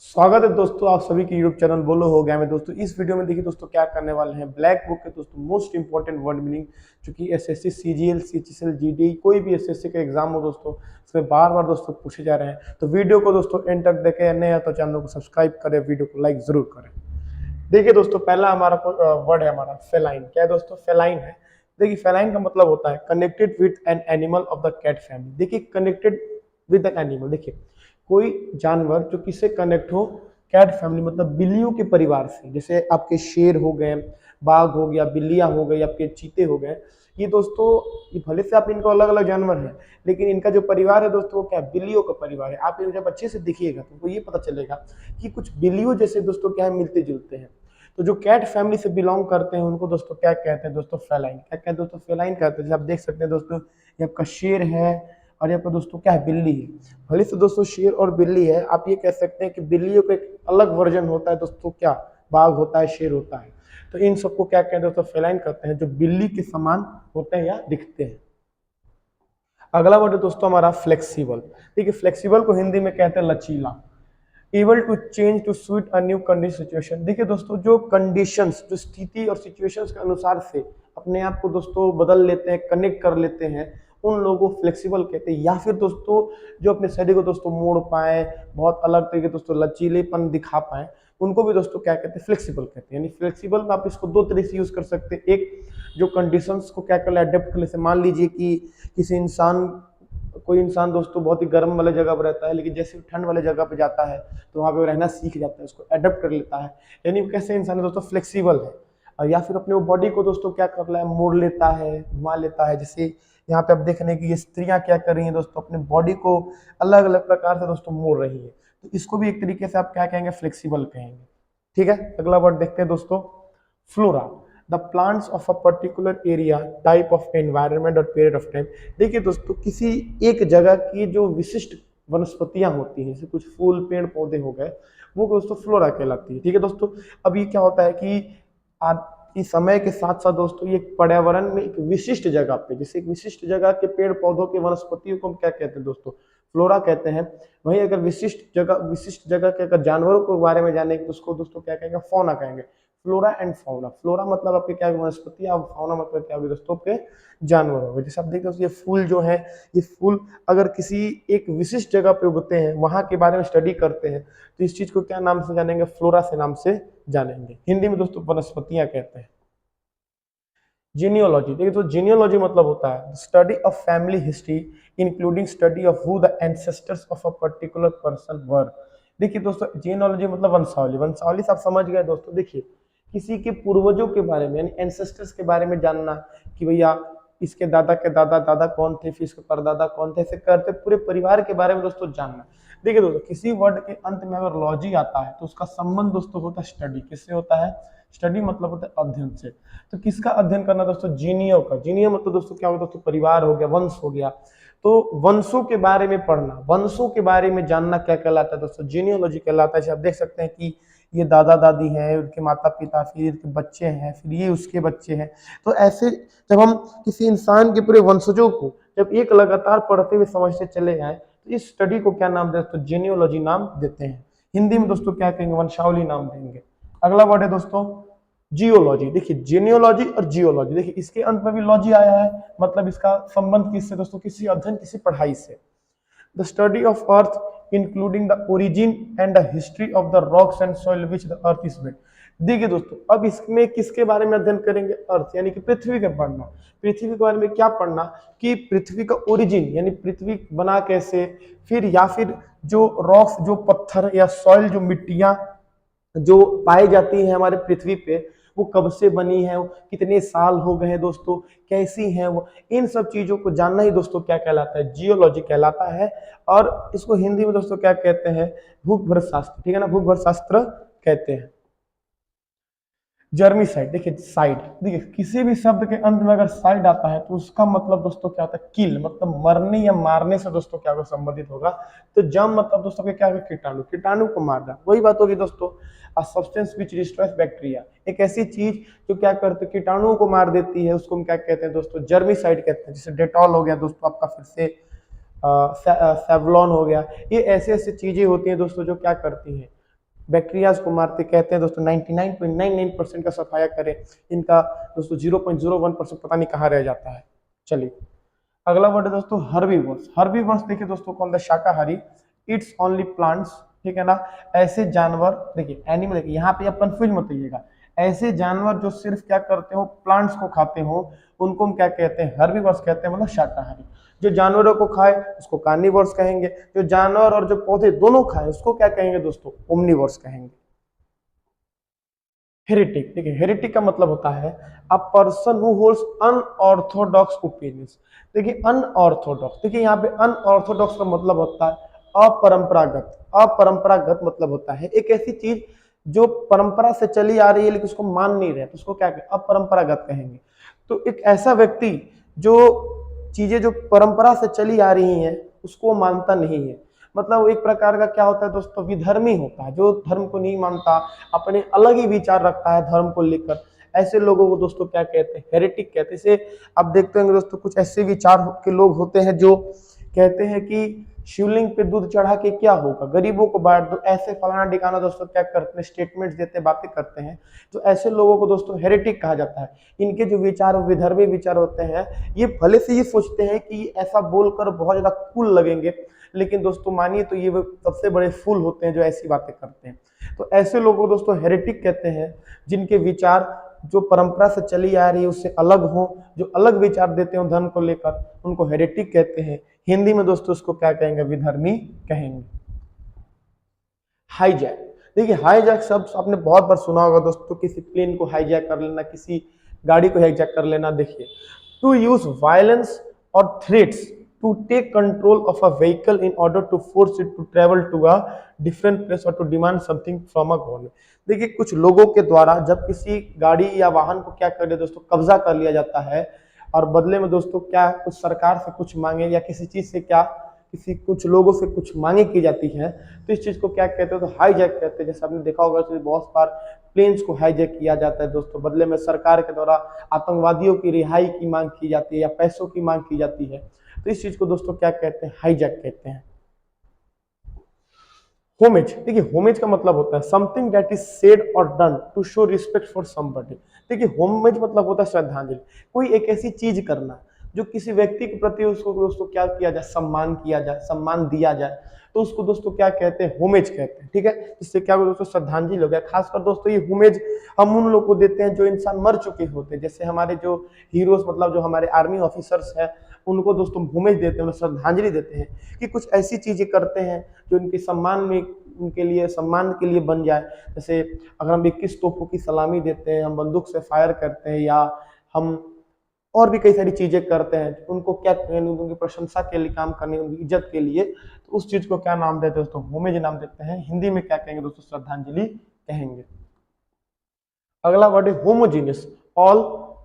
स्वागत है दोस्तों आप सभी के यूट्यूब चैनल बोलो हो गया में। दोस्तों इस वीडियो में देखिए दोस्तों क्या करने वाले हैं, ब्लैक बुक के दोस्तों मोस्ट इंपॉर्टेंट वर्ड मीनिंग जो कि एसएससी सीजीएल सीएचएसएल जीडी कोई भी एसएससी का एग्जाम हो दोस्तों इसमें बार बार दोस्तों पूछे जा रहे हैं। तो वीडियो को दोस्तों एंड तक देखें, नए हैं तो चैनल को सब्सक्राइब करें, वीडियो को लाइक जरूर करें। देखिए दोस्तों पहला हमारा वर्ड है हमारा फेलाइन। क्या है दोस्तों? फेलाइन है। देखिए फेलाइन का मतलब होता है connected with an animal of the cat family. देखिए कनेक्टेड विद एन एनिमल, देखिए कोई जानवर जो किससे कनेक्ट हो, कैट फैमिली मतलब बिल्लियों के परिवार से। जैसे आपके शेर हो गए, बाघ हो गया, बिल्लियां हो गई, आपके चीते हो गए। ये दोस्तों ये भले से आप इनको अलग अलग जानवर हैं लेकिन इनका जो परिवार है दोस्तों वो क्या है? बिल्लियों का परिवार है। आप इनको जब अच्छे से देखिएगा तो आपको ये पता चलेगा कि कुछ बिल्लियों जैसे दोस्तों क्या है, मिलते जुलते हैं। तो जो कैट फैमिली से बिलोंग करते हैं उनको दोस्तों क्या कहते हैं दोस्तों? फेलाइन। क्या कहते हैं दोस्तों? फेलाइन कहते हैं। जैसे आप देख सकते हैं दोस्तों ये आपका शेर है और ये आपका दोस्तों क्या है? बिल्ली है। भले से दोस्तों शेर और बिल्ली है, आप ये कह सकते हैं कि बिल्लियों का एक अलग वर्जन होता है दोस्तों, क्या बाघ होता है, शेर होता है। तो इन सबको क्या कहते हैं दोस्तों? फेलाइन कहते हैं, जो बिल्ली के समान होते हैं या दिखते हैं। अगला वर्ड है दोस्तों हमारा फ्लेक्सिबल। देखिए फ्लेक्सिबल को हिंदी में कहते हैं लचीला। Able to change to suit a new condition situation. देखिए दोस्तों जो कंडीशंस, जो स्थिति और सिचुएशंस के अनुसार से अपने आप को दोस्तों बदल लेते हैं, कनेक्ट कर लेते हैं, उन लोगों को फ्लेक्सिबल कहते हैं। या फिर दोस्तों जो अपने शरीर को दोस्तों मोड़ पाए, बहुत अलग तरीके दोस्तों लचीलेपन दिखा पाए, उनको भी दोस्तों क्या कहते हैं? फ्लेक्सिबल कहते हैं। यानी फ्लेक्सिबल में आप इसको दो तरीके से यूज कर सकते हैं। एक जो कंडीशंस को क्या कर ले, अडेप्ट कर ले। मान लीजिए कि किसी इंसान, कोई इंसान दोस्तों बहुत ही गर्म वाले जगह पर रहता है लेकिन जैसे ठंड वाले जगह पे जाता है तो वहाँ पे वो रहना सीख जाता है, उसको अडेप्ट कर लेता है। यानी कैसे इंसान है दोस्तों? फ्लेक्सिबल है। और या फिर अपने वो बॉडी को दोस्तों क्या कर रहा है? मोड़ लेता है, घुमा लेता है। जैसे यहाँ पे आप देख रहे हैं कि ये स्त्रियां क्या कर रही हैं दोस्तों? अपने बॉडी को अलग अलग प्रकार से दोस्तों मोड़ रही है। तो इसको भी एक तरीके से आप क्या कहेंगे? फ्लेक्सिबल कहेंगे। ठीक है, अगला वर्ड देखते हैं दोस्तों, flora. The plants of a particular area, type of environment और पीरियड ऑफ टाइम। देखिए दोस्तों किसी एक जगह की जो विशिष्ट वनस्पतियां होती हैं, जैसे कुछ फूल पेड़ पौधे हो गए, वो दोस्तों फ्लोरा कहलाती है। ठीक है दोस्तों, अब ये क्या होता है कि आज की समय के साथ साथ दोस्तों ये पर्यावरण में एक विशिष्ट जगह पे, जैसे एक विशिष्ट जगह के पेड़ पौधों के वनस्पतियों को हम क्या कहते हैं दोस्तों? फ्लोरा कहते हैं। वहीं अगर विशिष्ट जगह के अगर जानवरों के बारे में जानेंगे तो उसको दोस्तों क्या कहेंगे? फौना कहेंगे। Flora and fauna. फ्लोरा मतलब आपके क्या वनस्पति, और फाउना मतलब क्या होगी दोस्तों? आपके जानवर हो गए। जैसे आप देखते हो ये फूल जो है, ये फूल अगर किसी एक विशिष्ट जगह पे उगते हैं, वहां के बारे में स्टडी करते हैं, तो इस चीज को क्या नाम से जानेंगे? फ्लोरा से नाम से जानेंगे। हिंदी में दोस्तों वनस्पतियां कहते हैं। जीनियोलॉजी। देखिए तो जीनियोलॉजी मतलब होता है study of family history including study of who the ancestors of a particular person were. देखिए दोस्तों जीनियोलॉजी मतलब वंशावली। वंशावली से आप समझ गए दोस्तों। देखिए किसी के पूर्वजों के बारे में यानी एंसेस्टर्स के बारे में जानना कि भैया इसके दादा के दादा दादा कौन थे, फिर इसके परदादा कौन थे, ऐसे करते पूरे परिवार के बारे में दोस्तों जानना। देखिए दोस्तों किसी वर्ड के अंत में अगर लॉजी आता है तो उसका संबंध दोस्तों होता है स्टडी। किससे होता है? स्टडी मतलब होता है अध्ययन से। तो किसका अध्ययन करना दोस्तों? जीनियो का। जीनियो मतलब दोस्तों क्या होगा दोस्तों? परिवार हो गया, वंश हो गया। तो वंशों के बारे में पढ़ना, वंशों के बारे में जानना क्या कहलाता है दोस्तों? जीनियोलॉजी कहलाता है। जैसे आप देख सकते हैं कि ये दादा दादी हैं, उनके माता पिता, फिर इनके बच्चे हैं, फिर ये उसके बच्चे हैं। तो ऐसे जब हम किसी इंसान के पूरे वंशजों को जब एक लगातार पढ़ते हुए समझते चले जाएं तो इस स्टडी को क्या नाम देते हैं दोस्तों? जीनियोलॉजी नाम देते हैं। हिंदी में दोस्तों क्या कहेंगे? वंशावली नाम देंगे। अगला वर्ड है दोस्तों जियोलॉजी। देखिए जीनियोलॉजी और जियोलॉजी, देखिए इसके अंत में भी लॉजी आया है, मतलब इसका संबंध किससे दोस्तों? किसी अध्ययन, किसी पढ़ाई से। The study of earth including the origin and the history of the rocks and soil which the earth is made. देखिए दोस्तों अब इसमें किसके बारे में अध्ययन करेंगे? अर्थ यानी कि पृथ्वी का पढ़ना। पृथ्वी के बारे में क्या पढ़ना कि पृथ्वी का ओरिजिन यानी पृथ्वी बना कैसे, फिर या फिर जो रॉक्स, जो पत्थर या सॉइल, जो मिट्टियां जो पाई जाती है हमारे पृथ्वी पे, वो कब से बनी है, कितने साल हो गए हैं दोस्तों, कैसी हैं वो, इन सब चीजों को जानना ही दोस्तों क्या कहलाता है? जियोलॉजी कहलाता है। और इसको हिंदी में दोस्तों क्या कहते हैं? भूगर्भ शास्त्र। ठीक है ना, भूगर्भ शास्त्र कहते हैं। जर्मी साइड। देखिए साइड, देखिए किसी भी शब्द के अंत में अगर साइड आता है तो उसका मतलब दोस्तों क्या होता है? किल, मतलब मरने या मारने से दोस्तों क्या होगा? संबंधित होगा। तो जम मतलब दोस्तों क्या होगा? कीटाणु, कीटाणु को मारना। वही बात होगी दोस्तों। A substance which destroys bacteria, एक ऐसी चीज जो क्या करते हैं? कीटाणुओं को मार देती है, उसको हम क्या कहते हैं दोस्तों? जर्मी साइड कहते हैं। जैसे डेटॉल हो गया दोस्तों आपका, फिर से सेवलॉन हो गया। ये ऐसे ऐसे चीजें होती हैं दोस्तों जो क्या करती हैं? बैक्टीरियाज को मारते, कहते हैं दोस्तों 99.99% का सफाया करें, इनका दोस्तों 0.01% पता नहीं कहाँ रह जाता है। चलिए अगला वर्ड है दोस्तों हर्बीवर्स। हर्बीवर्स देखिए दोस्तों कौन सा, शाकाहारी, इट्स ओनली प्लांट्स, ठीक है ना। ऐसे जानवर, देखिए एनिमल, देखिए यहाँ पे आप कंफ्यूज मत होइएगा, ऐसे जानवर जो सिर्फ क्या करते हो, प्लांट्स को खाते हो, उनको हम क्या कहते हैं, हर्बीवर्स कहते हैं, मतलब शाकाहारी। जो जानवरों को खाए उसको कार्निवर्स कहेंगे, जो जानवर और जो पौधे दोनों खाए उसको क्या कहेंगे दोस्तों, ओमनिवर्स कहेंगे। हेरेटिक, देखिए हेरेटिक का मतलब होता है a person who holds unorthodox opinions. देखिए अनऑर्थोडॉक्स, देखिए यहाँ पे अनऑर्थोडॉक्स का मतलब होता है अपरंपरागत। अपरंपरागत मतलब होता है एक ऐसी चीज जो परंपरा से चली आ रही है लेकिन उसको मान नहीं रहे, तो उसको क्या कहें, अपरंपरागत कहेंगे। तो एक ऐसा व्यक्ति जो चीजें जो परंपरा से चली आ रही हैं उसको मानता नहीं है, मतलब एक प्रकार का क्या होता है दोस्तों, विधर्मी होता है, जो धर्म को नहीं मानता, अपने अलग ही विचार रखता है धर्म को लेकर, ऐसे लोगों को दोस्तों क्या कहते हैं, हेरेटिक कहते हैं। जैसे आप देखते होंगे दोस्तों कुछ ऐसे विचार के लोग होते हैं जो कहते हैं कि शिवलिंग पे दूध चढ़ा के क्या होगा, गरीबों को बांट दो, ऐसे फलाना ठिकाना दोस्तों क्या करते हैं, स्टेटमेंट्स देते, बातें करते हैं। तो ऐसे लोगों को दोस्तों हेरेटिक कहा जाता है। इनके जो विचार विधर्मी विचार होते हैं, ये भले से ये सोचते हैं कि ऐसा बोलकर बहुत ज्यादा कूल लगेंगे, लेकिन दोस्तों मानिए तो ये सबसे बड़े फूल होते हैं जो ऐसी बातें करते हैं। तो ऐसे लोगों को दोस्तों हेरेटिक कहते हैं, जिनके विचार जो परंपरा से चली आ रही है उससे अलग हो, जो अलग विचार देते हो धर्म को लेकर, उनको हेरेटिक कहते हैं। हिंदी में दोस्तों उसको क्या कहेंगे, विधर्मी कहेंगे। हाईजैक, देखिए हाईजैक शब्द आपने बहुत बार सुना होगा दोस्तों, किसी प्लेन को हाईजैक कर लेना, किसी गाड़ी को हाईजैक कर लेना। देखिए टू यूज वायलेंस और threats to take control of a vehicle in order to force it to travel to a different place और to demand something from a government. देखिए कुछ लोगों के द्वारा जब किसी गाड़ी या वाहन को क्या कर दिया दोस्तों, कब्जा कर लिया जाता है, और बदले में दोस्तों क्या कुछ सरकार से कुछ मांगे या किसी चीज से क्या किसी कुछ लोगों से कुछ मांगे की जाती है, तो इस चीज को क्या कहते हैं, तो हाईजैक कहते हैं। जैसे आपने देखा होगा तो बहुत बार प्लेन्स को हाईजैक किया जाता है दोस्तों, बदले में सरकार के द्वारा आतंकवादियों की रिहाई की मांग की जाती है या पैसों की मांग की जाती है, तो इस चीज को दोस्तों क्या कहते हैं, हाईजैक कहते हैं। होमेज, देखिए होमेज का मतलब होता है something that is said or done to show respect for somebody. देखिए होमेज मतलब होता है श्रद्धांजलि, कोई एक ऐसी चीज करना जो किसी व्यक्ति के प्रति उसको दोस्तों क्या किया जाए, सम्मान किया जाए, सम्मान दिया जाए, तो उसको दोस्तों क्या कहते हैं, होमेज कहते हैं। ठीक है, इससे क्या दोस्तों श्रद्धांजलि हो गया। खासकर दोस्तों ये होमेज हम उन लोग को देते हैं जो इंसान मर चुके होते हैं, जैसे हमारे जो हीरोज मतलब जो हमारे आर्मी ऑफिसर्स हैं, उनको दोस्तों होमेज देते हैं, श्रद्धांजलि देते हैं कि कुछ ऐसी चीजें करते हैं जो उनके सम्मान में, उनके लिए सम्मान के लिए बन जाए। जैसे अगर हम 21 तोपों की सलामी देते हैं, हम बंदूक से फायर करते हैं, या हम और भी कई सारी चीजें करते हैं, उनको क्या कहेंगे, उनकी प्रशंसा के लिए काम करने, उनकी इज्जत के लिए, तो उस चीज को क्या नाम देते हैं दोस्तों, होमेज नाम देते हैं। हिंदी में क्या कहेंगे दोस्तों, श्रद्धांजलि कहेंगे। अगला वर्ड है होमोजीनियस, ऑल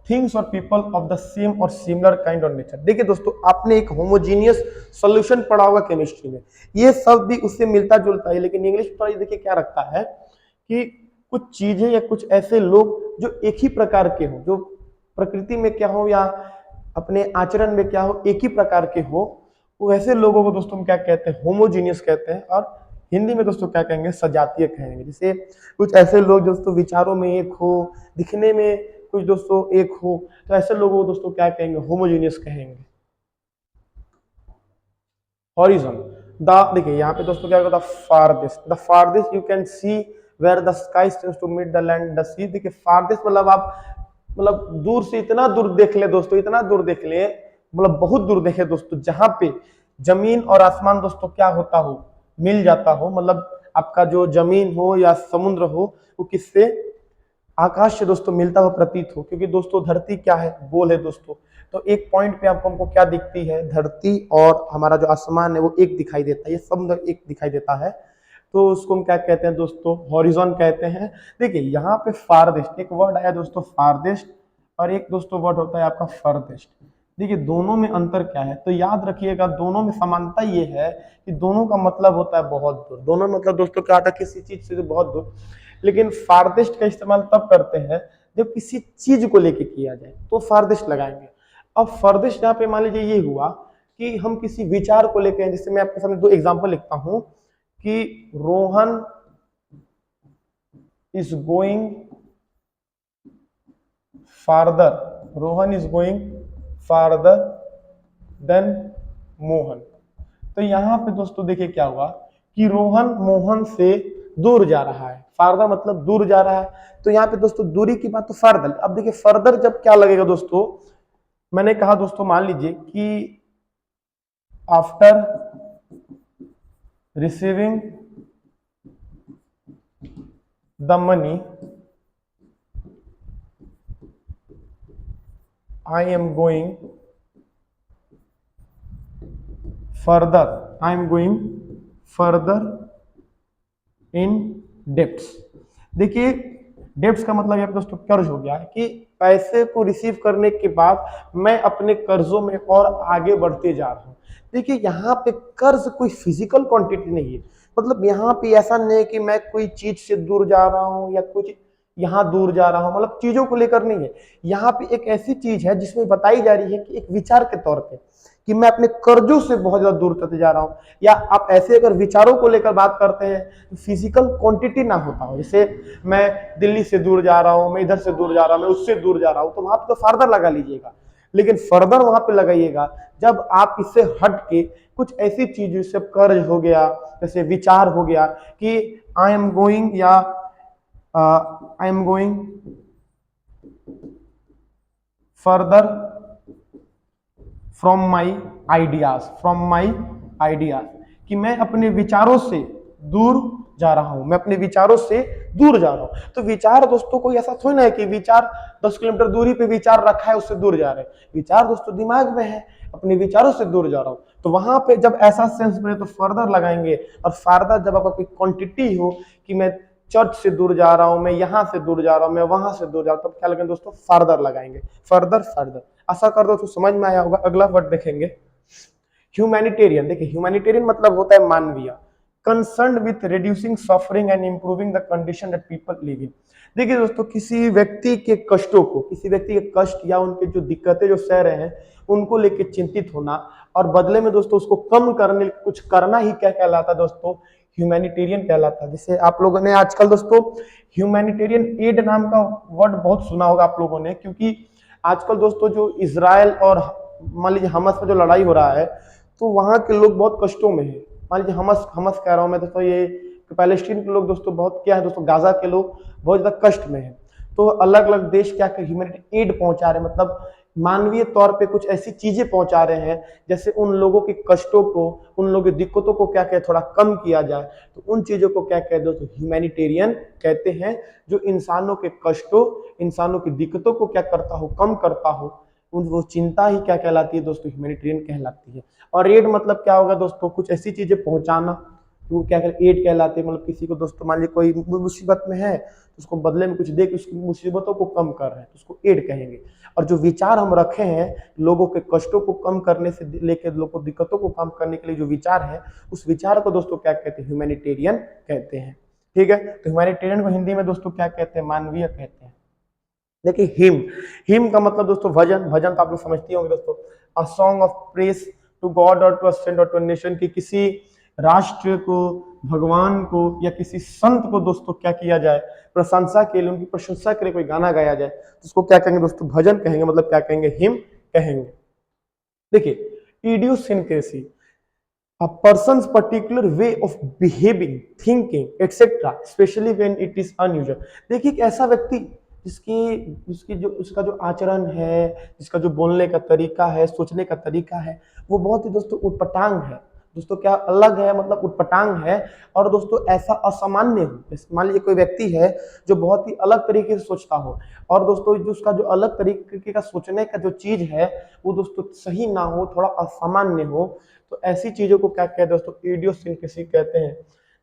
थिंग्स और पीपल ऑफ द सेम और सिमिलर काइंड और नेचर। देखिए दोस्तों आपने एक होमोजीनियस सॉल्यूशन पढ़ा होगा केमिस्ट्री में, ये सब भी उससे मिलता जुलता है, लेकिन इंग्लिश में थोड़ा देखिए क्या रखता है कि कुछ चीजें या कुछ ऐसे लोग जो एक ही प्रकार के हो, जो प्रकृति में क्या हो या अपने आचरण में क्या हो एक ही प्रकार के हो, वो ऐसे लोगों को दोस्तों हम क्या कहते हैं, होमोजीनियस कहते हैं। और हिंदी में दोस्तों क्या कहेंगे, सजातीय कहेंगे। जैसे कुछ ऐसे लोग दोस्तों विचारों में एक हो, दिखने में कुछ दोस्तों एक हो, तो ऐसे लोगों को दोस्तों क्या कहेंगे, होमोजीनियस कहेंगे। हॉरिजॉन, द देखिए यहाँ पे दोस्तों क्या होता है, farthest, the farthest you can see where the sky stands to meet the land the sea. देखिए फारदेस्ट मतलब आप मतलब दूर से इतना दूर देख ले दोस्तों, इतना दूर देख ले, मतलब बहुत दूर देखे दोस्तों, जहां पे जमीन और आसमान दोस्तों क्या होता हो, मिल जाता हो, मतलब आपका जो जमीन हो या समुद्र हो वो किससे, आकाश से दोस्तों मिलता हुआ प्रतीत हो, क्योंकि दोस्तों धरती क्या है, गोल है दोस्तों। तो एक पॉइंट पे आपको हमको क्या दिखती है, धरती और हमारा जो आसमान है वो एक दिखाई देता है, ये समुद्र एक दिखाई देता है, तो उसको हम क्या कहते हैं दोस्तों, हॉरिजॉन कहते हैं। देखिए यहाँ पे फारदेस्ट एक वर्ड आया दोस्तों, फारदेस्ट, और एक दोस्तों वर्ड होता है आपका फरदेस्ट। देखिए दोनों में अंतर क्या है, तो याद रखिएगा दोनों में समानता ये है कि दोनों का मतलब होता है बहुत दूर, दोनों मतलब दोस्तों क्या होता है, किसी चीज से बहुत दूर। लेकिन फारदेस्ट का इस्तेमाल तब करते हैं जब किसी चीज को लेके किया जाए तो फारदेस्ट लगाएंगे। अब फरदेस्ट यहाँ पे मान लीजिए ये हुआ कि हम किसी विचार को लेके, जैसे मैं आपके सामने दो एग्जांपल लिखता हूं कि Rohan is going farther, Rohan is going farther than Mohan. तो यहां पे दोस्तों देखिए क्या हुआ कि रोहन मोहन से दूर जा रहा है, फार्दर मतलब दूर जा रहा है। तो यहाँ पे दोस्तों दूरी की बात तो फार्दर। अब देखिए फर्दर जब क्या लगेगा दोस्तों, मैंने कहा दोस्तों मान लीजिए कि after receiving the money I am going further, I am going further in debts. देखिए डेप्ट्स का मतलब यहाँ पे दोस्तों कर्ज हो गया है कि पैसे को रिसीव करने के बाद मैं अपने कर्जों में और आगे बढ़ते जा रहा हूँ। देखिए यहाँ पे कर्ज कोई फिजिकल क्वांटिटी नहीं है, मतलब यहाँ पे ऐसा नहीं है कि मैं कोई चीज से दूर जा रहा हूँ या कुछ यहाँ दूर जा रहा हूँ, मतलब चीजों को लेकर नहीं है। यहाँ पे एक ऐसी चीज है जिसमें बताई जा रही है कि एक विचार के तौर पे कि मैं अपने कर्जों से बहुत ज्यादा दूर चलते जा रहा हूँ। या आप ऐसे अगर विचारों को लेकर बात करते हैं, फिजिकल क्वांटिटी ना होता हो, जैसे मैं दिल्ली से दूर जा रहा हूँ, मैं इधर से दूर जा रहा हूँ, मैं उससे दूर जा रहा हूँ, तो वहां पे तो फार्दर लगा लीजिएगा। लेकिन फर्दर वहां पे लगाइएगा जब आप इससे हट के कुछ ऐसी चीज जैसे कर्ज हो गया, जैसे विचार हो गया कि आई एम गोइंग या I am going further from my ideas, from my ideas, कि मैं अपने विचारों से दूर जा रहा हूं, मैं अपने विचारों से दूर जा रहा हूं। तो विचार दोस्तों कोई ऐसा थोड़ी ना है कि विचार 10 किलोमीटर दूरी पे विचार रखा है उससे दूर जा रहे हैं। विचार दोस्तों दिमाग में है, अपने विचारों से दूर जा रहा हूं। तो वहां पे जब ऐसा सेंस बने तो फर्दर लगाएंगे। और फार्दर जब आपका कोई क्वांटिटी हो कि मैं चर्च से दूर जा रहा हूं, मैं यहां से दूर जा रहा हूं, मैं वहां से दूर जा रहा हूं, तब क्या लगेंगे दोस्तों, फार्दर लगाएंगे। Further further. आशा कर दो तो समझ में आया होगा। अगला वर्ड देखेंगे ह्यूमैनिटेरियन। देखिए ह्यूमैनिटेरियन मतलब होता है मानवीय, concern with reducing suffering and improving the condition that people live in. देखिए दोस्तों किसी व्यक्ति के कष्टों को, किसी व्यक्ति के कष्ट या उनके जो दिक्कतें जो सह रहे हैं उनको लेकर चिंतित होना और बदले में दोस्तों उसको कम करने कुछ करना ही क्या कहलाता है दोस्तों, ह्यूमैनिटेरियन कहलाता है। जैसे आप लोगों ने आजकल दोस्तों ह्यूमैनिटेरियन एड नाम का वर्ड बहुत सुना होगा आप लोगों ने, क्योंकि आजकल दोस्तों जो इजराइल और मान लीजिए हमास में जो लड़ाई हो रहा है तो वहां के लोग बहुत कष्टों में है। मान लीजिए हमस हमस कह रहा हूं मैं दोस्तों, ये पैलेस्टीन के लोग दोस्तों बहुत क्या है दोस्तों, गाजा के लोग बहुत ज्यादा कष्ट में है। तो अलग अलग देश क्या ह्यूमैनिटी एड पहुंचा रहे हैं, मतलब मानवीय तौर पे कुछ ऐसी चीजें पहुंचा रहे हैं जैसे उन लोगों के कष्टों को, उन लोगों की दिक्कतों को क्या कहे थोड़ा कम किया जाए। तो उन चीजों को क्या कहते हैं दोस्तों, ह्यूमैनिटेरियन कहते हैं, जो इंसानों के कष्टों, इंसानों की दिक्कतों को क्या करता हो, कम करता हो। वो चिंता ही क्या कहलाती है दोस्तों, ह्यूमैनिटेरियन कहलाती है। और एड मतलब क्या होगा दोस्तों, कुछ ऐसी चीजें पहुंचाना, तो क्या कहते एड कहलाते हैं। मतलब किसी को दोस्तों मान लीजिए कोई मुसीबत में है तो उसको बदले में कुछ दे के उसकी मुसीबतों को कम कर रहे हैं तो उसको एड कहेंगे। और जो विचार हम रखे हैं लोगों के कष्टों को कम करने से लेकर लोगों को दिक्कतों को कम करने के लिए जो विचार है, उस विचार को दोस्तों क्या कहते हैं, ह्यूमैनिटेरियन कहते हैं। ठीक है, तो ह्यूमैनिटेरियन को हिंदी में दोस्तों क्या कहते हैं, मानवीय कहते हैं। देखिए हिम, हिम का मतलब दोस्तों भजन, भजन तो आप लोग समझते होंगे दोस्तों, a song of praise to God or to a saint or to a nation, की किसी राष्ट्र को, भगवान को या किसी संत को दोस्तों क्या किया जाए, प्रशंसा के लिए, उनकी प्रशंसा के लिए कोई गाना गाया जाए तो उसको क्या कहेंगे दोस्तों, भजन कहेंगे, मतलब क्या कहेंगे, हिम कहेंगे। देखिए idiosyncrasy, a person's particular way of behaving, thinking, etc., especially when it is unusual। देखिए एक ऐसा व्यक्ति जिसकी जिसकी जो उसका जो आचरण है, जिसका जो बोलने का तरीका है, सोचने का तरीका है, वो बहुत ही दोस्तों उटपटांग है। दोस्तों क्या अलग है, मतलब उटपटांग है। और दोस्तों ऐसा असामान्य हो, जैसे मान लीजिए कोई व्यक्ति है जो बहुत ही अलग तरीके से सोचता हो, और दोस्तों जो उसका जो अलग तरीके का सोचने का जो चीज है वो दोस्तों सही ना हो, थोड़ा असामान्य हो, तो ऐसी चीजों को क्या कहते हैं दोस्तों, इडियोसिंक्रेसी कहते हैं।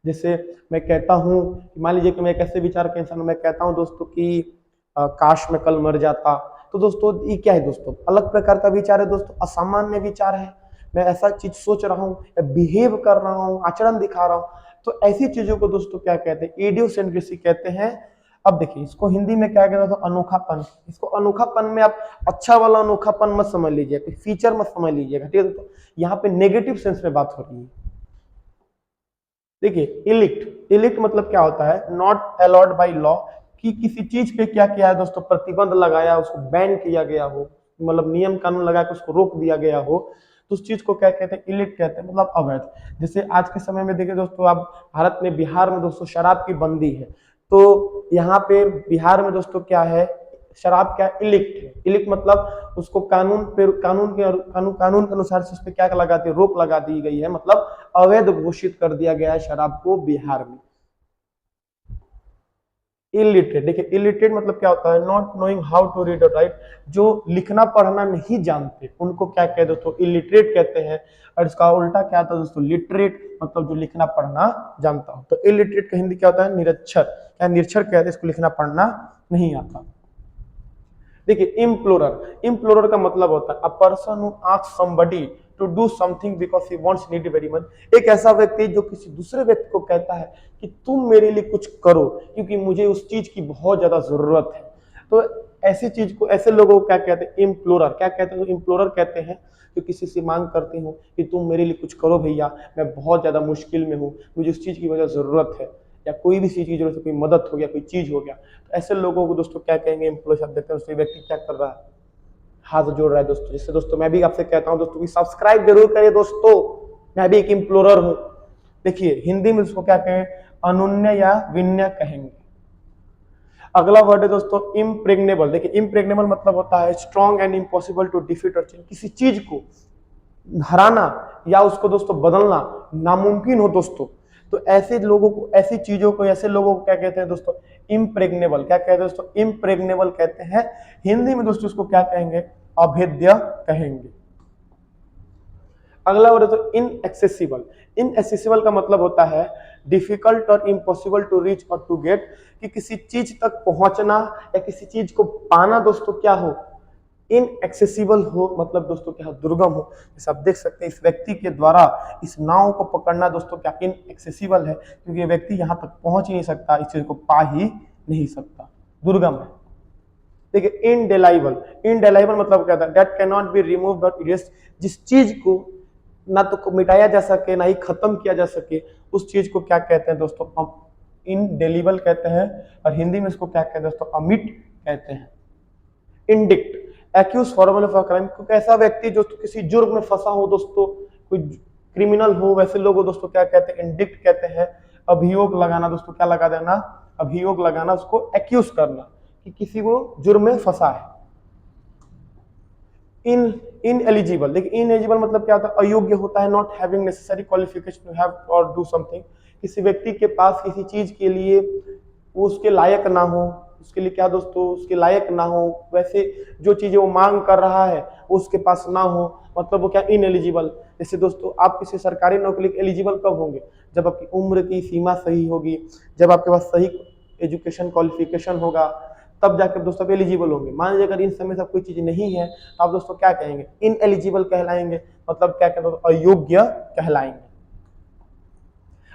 जैसे मैं कहता हूँ, मान लीजिए कि मैं एक ऐसे विचार का इंसान हूं, मैं कहता हूँ दोस्तों कि काश मैं कल मर जाता, तो दोस्तों ये क्या है दोस्तों, अलग प्रकार का विचार है दोस्तों, असामान्य विचार है। मैं ऐसा चीज सोच रहा हूँ या बिहेव कर रहा हूँ, आचरण दिखा रहा हूँ, तो ऐसी चीजों को दोस्तों क्या कहते हैं, इडियोसिंक्रेसी कहते हैं। अब देखिए इसको हिंदी में क्या कहते हैं, अनोखापन। इसको अनोखापन में आप अच्छा वाला अनोखापन मत समझ लीजिएगा, फीचर मत समझ लीजिएगा, ठीक है। तो यहाँ पे नेगेटिव सेंस में बात हो रही है। देखिए इलिक्ट, इलिक्ट मतलब क्या होता है, नॉट अलाउड बाय लॉ, कि किसी चीज पे क्या किया है दोस्तों, प्रतिबंध लगाया, उसको बैन किया गया हो, मतलब नियम कानून लगा के उसको रोक दिया गया हो, तो उस चीज को क्या कहते हैं, इलिक्ट कहते हैं, मतलब अवैध। जैसे आज के समय में देखिए दोस्तों, आप भारत में, बिहार में दोस्तों शराब की बंदी है, तो यहाँ पे बिहार में दोस्तों क्या है, शराब क्या इलिक्ट है। इलिक्ट मतलब उसको कानून पे, कानून के अनुसार से उस पर क्या लगा दी, रोक लगा दी गई है, मतलब अवैध घोषित कर दिया गया है शराब को बिहार में। इलिटरेट, देखिए इलिटरेट मतलब क्या होता है, not knowing how to read or write, जो लिखना पढ़ना नहीं जानते उनको क्या कहते हैं दोस्तों, इलिटरेट कहते हैं। और इसका उल्टा क्या था दोस्तों, लिटरेट, मतलब जो लिखना पढ़ना जानता हो। तो इलिटरेट का हिंदी क्या होता है, निरक्षर, या निरक्षर कहते हैं इसको लिखना पढ़ना नहीं आता। देखिए इम्प्लोरर, इम्प्लोरर का मतलब होता है a person who asks somebody to do something because he wants need very much. एक ऐसा व्यक्ति जो किसी दूसरे व्यक्ति को कहता है कि तुम मेरे लिए कुछ करो क्योंकि मुझे उस चीज की बहुत ज्यादा जरूरत है। तो ऐसी चीज को, ऐसे लोगों को क्या कहते हैं, इम्प्लोरर। क्या कहते हैं, इम्प्लोरर कहते हैं जो किसी से मांग करते हो कि तुम मेरे लिए कुछ करो भैया, मैं बहुत ज्यादा मुश्किल में हूँ, मुझे उस चीज की वजह जरूरत है, या कोई भी चीज की जरूरत है, कोई मदद हो गया, कोई चीज हो गया। तो ऐसे लोगों को दोस्तों क्या कहेंगे, एम्प्लॉय शब्द देते हैं। उससे व्यक्ति क्या कर रहा है, हाथ जोड़ रहा है दोस्तों। जिससे दोस्तों मैं भी आपसे कहता हूं दोस्तों कि सब्सक्राइब जरूर करिए दोस्तों, मैं भी एक इम्प्लोरर हूं। देखिए हिंदी में उसको क्या कहें, अनुन्य या विन्य कहेंगे। अगला वर्ड है दोस्तों इम्प्रेग्नेबल। देखिए इम्प्रेग्नेबल मतलब होता है strong and impossible to defeat or change, किसी चीज को हराना या उसको दोस्तों बदलना नामुमकिन हो दोस्तों। तो ऐसे लोगों को, ऐसी चीजों को, ऐसे लोगों को क्या कहते हैं दोस्तों, इम्प्रेग्नेबल। क्या कहते हैं दोस्तों, इम्प्रेग्नेबल कहते हैं। हिंदी में दोस्तों उसको क्या कहेंगे, अभेद्य कहेंगे। अगला वर्ड है तो इनएक्सेसिबल। इनएक्सेसिबल का मतलब होता है डिफिकल्ट और इम्पॉसिबल टू रीच और टू गेट, कि किसी चीज तक पहुंचना या किसी चीज को पाना दोस्तों क्या हो, इनएक्सेसिबल हो, मतलब दोस्तों क्या, दुर्गम हो। जैसे आप देख सकते हैं इस व्यक्ति के द्वारा इस नाव को पकड़ना दोस्तों क्या इनएक्सेसिबल है, क्योंकि ये व्यक्ति यहाँ तक पहुंच ही नहीं सकता, इस चीज को पा ही नहीं सकता, दुर्गम है। देखिए इनडेलाइबल, इनडेलाइबल मतलब क्या था, that can not be removed और इरेस्ड, जिस चीज को ना तो मिटाया जा सके ना ही खत्म किया जा सके, उस चीज को क्या कहते हैं दोस्तों, हम इनडेलिबल कहते हैं। और हिंदी में इसको क्या कहते हैं दोस्तों, अमिट कहते हैं। Indict, accuse formal of a crime, क्योंकि ऐसा व्यक्ति जो किसी जुर्म में फंसा हो दोस्तों, कोई क्रिमिनल हो, वैसे लोगों दोस्तों क्या कहते हैं, इंडिक्ट कहते हैं। अभियोग लगाना दोस्तों, क्या लगा देना, अभियोग लगाना, उसको एक्यूज करना कि किसी को जुर्म में फंसा है। इन एलिजिबल, देखिए इन एलिजिबल मतलब क्या होता है, अयोग्य होता है, not having necessary qualification to have or do something, किसी व्यक्ति के पास किसी चीज के लिए वो उसके लायक ना हो, उसके लिए क्या दोस्तों, उसके लायक ना हो, वैसे जो चीजें वो मांग कर रहा है वो उसके पास ना हो, मतलब वो क्या, इन एलिजिबल। जैसे दोस्तों आप किसी सरकारी नौकरी के एलिजिबल कब होंगे, जब आपकी उम्र की सीमा सही होगी, जब आपके पास सही एजुकेशन क्वालिफिकेशन होगा, तब जाकर दोस्तों आप एलिजिबल होंगे। मान लीजिए अगर इन समय सब कोई चीज नहीं है तो आप दोस्तों क्या कहेंगे, इन एलिजिबल कहलाएंगे, मतलब क्या कहते हैं, अयोग्य कहलाएंगे।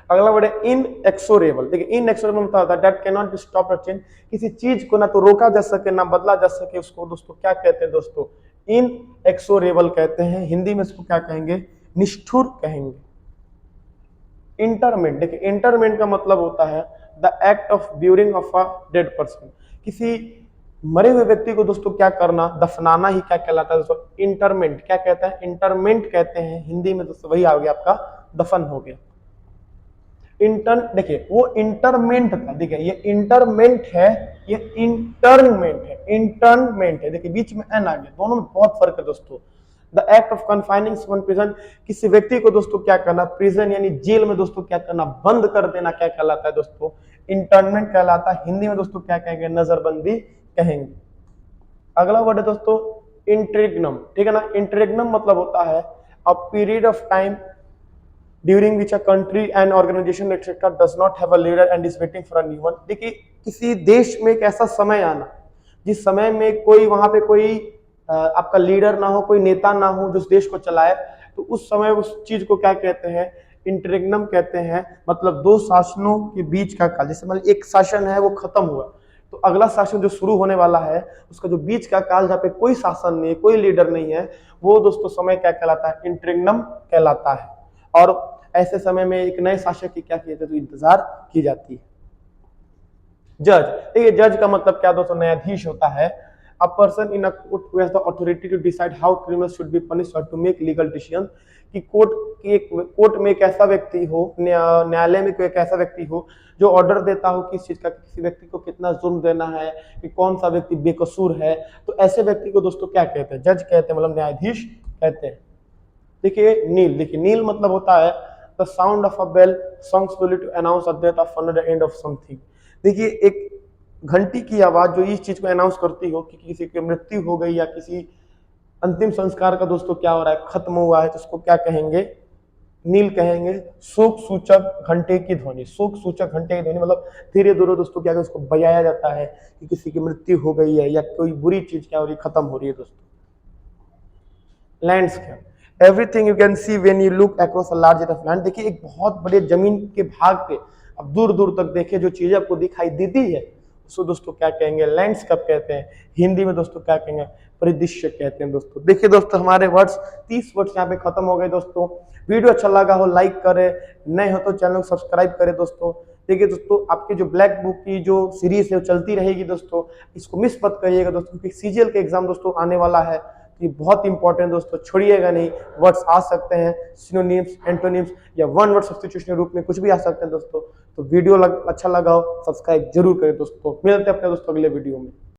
अगला वर्ड है इनएक्सोरेबल। देखिए इनएक्सोरेबल मतलब होता है that can not be stop और चेंज, किसी चीज को ना तो रोका जा सके ना बदला जा सके, उसको दोस्तों क्या कहते हैं दोस्तों, इनएक्सोरेबल कहते हैं। हिंदी में इसको क्या कहेंगे, निष्ठुर कहेंगे। इंटरमेंट, देखिए इंटरमेंट का मतलब होता है the act of burying of a dead person, किसी मरे हुए व्यक्ति को दोस्तों क्या करना, दफनाना ही क्या कहलाता है दोस्तों, इंटरमेंट। क्या कहता है, इंटरमेंट कहते हैं। हिंदी में दोस्तों वही आ गया आपका, दफन हो गया। इंटर्न, देखिए वो इंटरमेंट था, देखिए ये इंटरमेंट है, ये इंटरमेंट है, इंटरमेंट है, देखिए बीच में एन आ गया, दोनों में बहुत फर्क है दोस्तों। The act of confining someone prison, किसी व्यक्ति को दोस्तों क्या करना, प्रिजन यानी जेल में दोस्तों क्या करना, बंद कर देना, क्या कहलाता है दोस्तों, इंटरमेंट कहलाता है। हिंदी में दोस्तों क्या कहेंगे, नजरबंदी कहेंगे। अगला वर्ड है दोस्तों इंट्रिग्नम, ठीक है ना। इंट्रिग्नम मतलब होता है a period of time during which a country and organization etc does not have a leader and is waiting for a new one। देखिए किसी देश में एक ऐसा समय आना जिस समय में कोई, वहां पे कोई आपका लीडर ना हो, कोई नेता ना हो जो उस देश को चलाए, तो उस समय उस चीज को क्या कहते हैं, इंटरिग्नम कहते हैं। मतलब दो शासनों के बीच का काल, जैसे मान एक शासन है वो खत्म हुआ तो अगला शासन जो शुरू होने वाला है उसका जो बीच का काल जहाँ पे कोई शासन नहीं है, कोई लीडर नहीं है, वो दोस्तों समय क्या कहलाता है, इंटरिग्नम कहलाता है। और ऐसे समय में एक नए शासक की क्या की जाती है, तो इंतजार की जाती है। जज, देखिए जज का मतलब क्या दोस्तों, न्यायाधीश होता है। A person in a court who has the authority to decide how criminals should be punished or to make legal decision. कि कोर्ट में एक ऐसा व्यक्ति हो, न्यायालय में कोई एक ऐसा व्यक्ति हो जो ऑर्डर देता हो किस चीज का, किसी व्यक्ति को कितना जुर्म देना है, कि कौन सा व्यक्ति बेकसूर है, तो ऐसे व्यक्ति को दोस्तों क्या कहते हैं, जज कहते हैं, मतलब न्यायाधीश कहते हैं। देखिए नील मतलब होता है the sound of a bell song slowly to announce the death of the end of something. देखिए एक घंटी की आवाज जो इस चीज को अनाउंस करती हो कि किसी की मृत्यु हो गई या किसी अंतिम संस्कार का दोस्तों क्या हो रहा है, खत्म हुआ है, तो उसको क्या कहेंगे, नील कहेंगे। शोक सूचक घंटे की ध्वनि, शोक सूचक घंटे की ध्वनि मतलब धीरे धीरे दोस्तों क्या उसको बजाया जाता है कि किसी की मृत्यु हो गई है या कोई बुरी चीज क्या हो रही है, खत्म हो रही है दोस्तों। Landscape, everything you can see when you look across a large area of land. देखिए एक बहुत बड़े जमीन के भाग पे अब दूर दूर तक देखिए जो चीजें आपको दिखाई देती है उसको दोस्तों क्या कहेंगे, लैंडस्केप कहते हैं। हिंदी में दोस्तों क्या कहेंगे, परिदृश्य कहते हैं दोस्तों। देखिए दोस्तों हमारे वर्ड्स 30 वर्ड्स यहाँ पे खत्म हो गए दोस्तों। वीडियो अच्छा लगा हो लाइक करें, नए हो तो चैनल को सब्सक्राइब करें दोस्तों। देखिए दोस्तों आपके जो ब्लैक बुक की जो सीरीज है वो चलती रहेगी दोस्तों, इसको मिस मत करिएगा दोस्तों, क्योंकि सीजीएल के एग्जाम दोस्तों आने वाला है, ये बहुत इंपॉर्टेंट दोस्तों, छोड़िएगा नहीं। वर्ड्स आ सकते हैं सिनोनिम्स, एंटोनिम्स या वन वर्ड सब्स्टिट्यूशन के रूप में कुछ भी आ सकते हैं दोस्तों। तो वीडियो अच्छा लगा हो सब्सक्राइब जरूर करें दोस्तों। मिलते हैं अपने दोस्तों अगले वीडियो में।